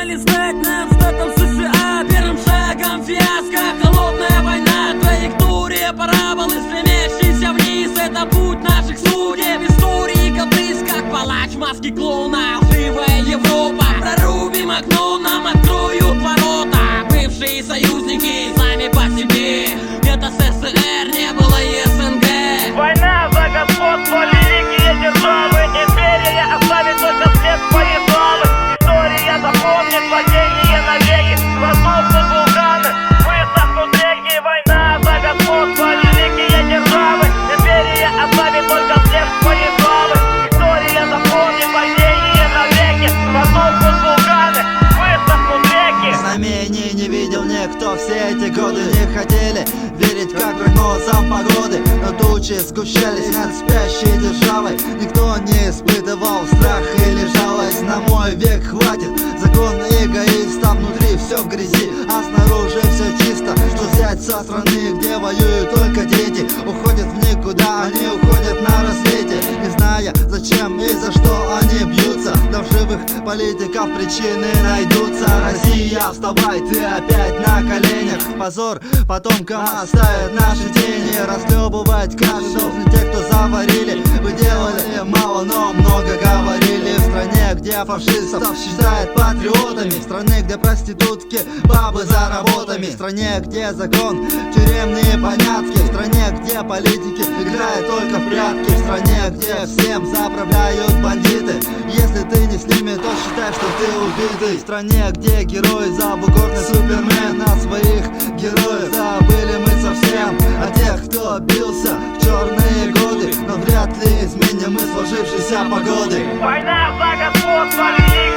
давали знать нам штатам США. Первым шагом фиаско, холодная война. Траектория параболы, стремящийся вниз. Это путь наших судеб. Истории каприз, как палач в маске клоуна. Лживая Европа, прорубим окно, нам откроют ворота. Бывшие союзники сами по себе. Это СССР, не было СНГ. Война за господство, великие державы. Империя оставит только след своей славы. История запомнит падение навеки. Проснутся вулканы, высохнут реки. Война за господство, великие державы. Империя оставит только след своей славы. История запомнит падение навеки. Проснутся вулканы, высохнут реки. Знамений не видел никто все эти годы. Не хотели верить, как прогнозам погоды. Но тучи сгущались над спящей державой. Никто не испытывал страх или жалость. На мой век хватит закон эгоиста. Внутри все в грязи, а снаружи все чисто. Что взять со страны, где воюют только дети? Уходят в никуда, они уходят на рассвете, не зная зачем и за что они бьются. Для вживых политиков причины найдутся. Россия, вставай, ты опять на коленях. Позор потомкам оставят наши тени. Расхлебывать кашу должны те, кто заварили. Вы делали мало, но много говорили. В стране, где фашистов считают патриотами. В стране, где проститутки, бабы за работами. В стране, где закон, тюремные понятки. В стране, где политики играют только в прятки. В стране, где всем заправляют бандиты. Если ты не с ними, то считай, что ты убитый. В стране, где герой забугорный супермен. На своих героев забыли мы совсем. А тех, кто бился в черные годы. Но вряд ли изменим мы сложившейся погоды. Война за господство, великие